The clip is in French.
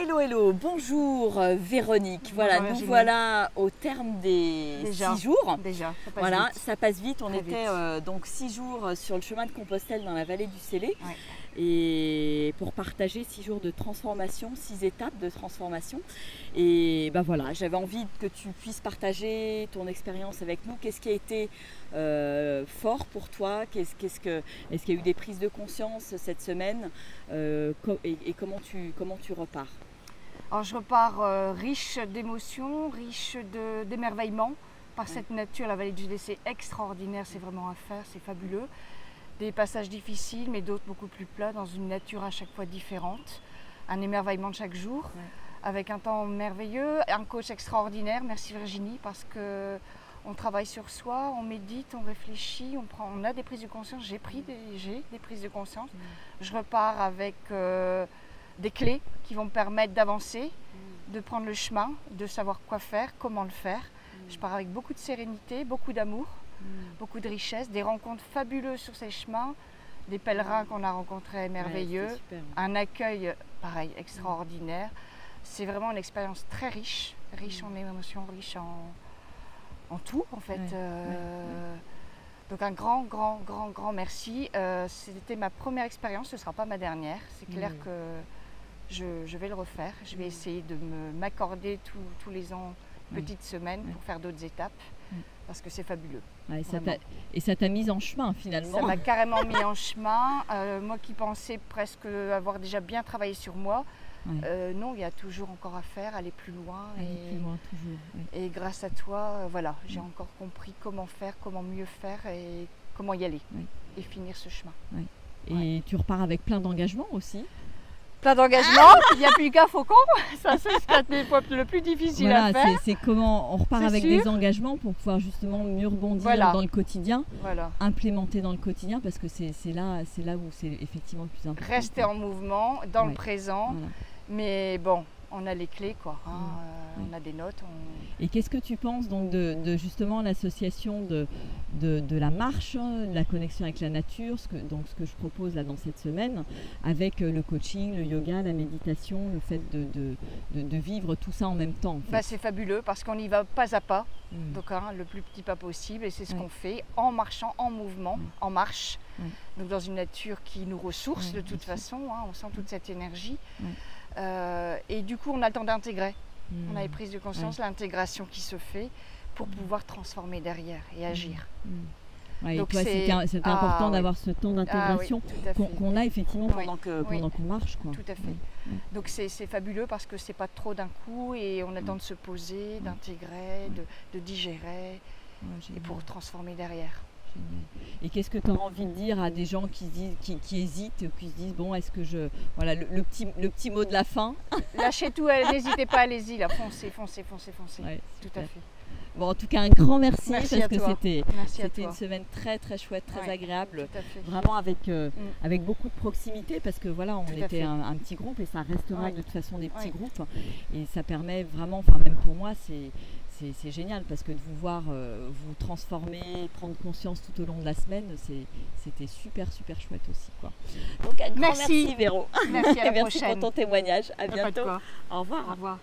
Hello, hello, bonjour Véronique. Voilà, Bonjour, nous voilà au terme des 6 jours. Déjà, ça passe Voilà, vite. ça passe vite. On Très était donc 6 jours sur le chemin de Compostelle dans la vallée du Célé. Ouais. Et pour partager 6 jours de transformation, 6 étapes de transformation. Et ben voilà, j'avais envie que tu puisses partager ton expérience avec nous. Qu'est-ce qui a été fort pour toi? Est-ce qu'il y a eu des prises de conscience cette semaine? Et comment tu repars? Alors je repars riche d'émotions, riche d'émerveillement par cette nature. La vallée du Célé, c'est extraordinaire, c'est vraiment à faire, c'est fabuleux. Des passages difficiles, mais d'autres beaucoup plus plats, dans une nature à chaque fois différente. Un émerveillement de chaque jour, avec un temps merveilleux, un coach extraordinaire. Merci Virginie, parce que on travaille sur soi, on médite, on réfléchit, on a des prises de conscience. J'ai des prises de conscience. Je repars avec des clés qui vont me permettre d'avancer, de prendre le chemin, de savoir quoi faire, comment le faire. Je pars avec beaucoup de sérénité, beaucoup d'amour, beaucoup de richesse, des rencontres fabuleuses sur ces chemins, des pèlerins qu'on a rencontrés merveilleux, un accueil pareil extraordinaire. C'est vraiment une expérience très riche, riche en émotions, riche en tout en fait. Donc un grand merci. C'était ma première expérience, ce ne sera pas ma dernière. C'est clair que je vais le refaire. Je vais essayer de m'accorder tous les ans une petite semaine pour faire d'autres étapes. Parce que c'est fabuleux. Et ça t'a mise en chemin finalement. Ça m'a carrément mis en chemin. Moi qui pensais presque avoir déjà bien travaillé sur moi, non, il y a toujours encore à faire, aller plus loin. Et grâce à toi, voilà, j'ai encore compris comment faire, comment mieux faire et comment y aller et finir ce chemin. Et tu repars avec plein d'engagement aussi. Plein d'engagement, il n'y a plus qu'un faucon, ça c'est le plus difficile à faire. C'est comment on repart avec des engagements pour pouvoir justement mieux rebondir dans le quotidien, implémenter dans le quotidien, parce que c'est là où c'est effectivement le plus important. Rester en mouvement, dans le présent, mais bon, on a les clés quoi, on a des notes. Et qu'est-ce que tu penses donc de justement l'association de la marche, de la connexion avec la nature, ce que je propose là dans cette semaine, avec le coaching, le yoga, la méditation, le fait de vivre tout ça en même temps en fait. C'est fabuleux parce qu'on y va pas à pas, donc le plus petit pas possible, et c'est ce qu'on fait en marchant, en mouvement, en marche, donc dans une nature qui nous ressource de toute façon, on sent toute cette énergie. Et du coup on a le temps d'intégrer, on a les prises de conscience, l'intégration qui se fait pour pouvoir transformer derrière et agir. Donc c'était important d'avoir ce temps d'intégration qu'on a effectivement pendant qu'on marche. Tout à fait. Donc c'est fabuleux parce que c'est pas trop d'un coup et on a le temps de se poser, d'intégrer, de digérer et pour transformer derrière. Et qu'est-ce que tu as envie de dire à des gens qui hésitent, qui se disent bon, est-ce que voilà le petit mot de la fin. Lâchez tout, n'hésitez pas, allez-y là, foncez. Tout à fait. Bon, en tout cas, un grand merci parce que c'était une semaine très chouette, très agréable, vraiment avec beaucoup de proximité, parce que voilà, on était un petit groupe et ça restera de toute façon des petits groupes, et ça permet vraiment, enfin même pour moi, c'est génial parce que de vous voir vous transformer, prendre conscience tout au long de la semaine, c'était super chouette aussi quoi. Donc un grand merci Véro. Merci à la prochaine. Merci pour ton témoignage. À bientôt. Au revoir.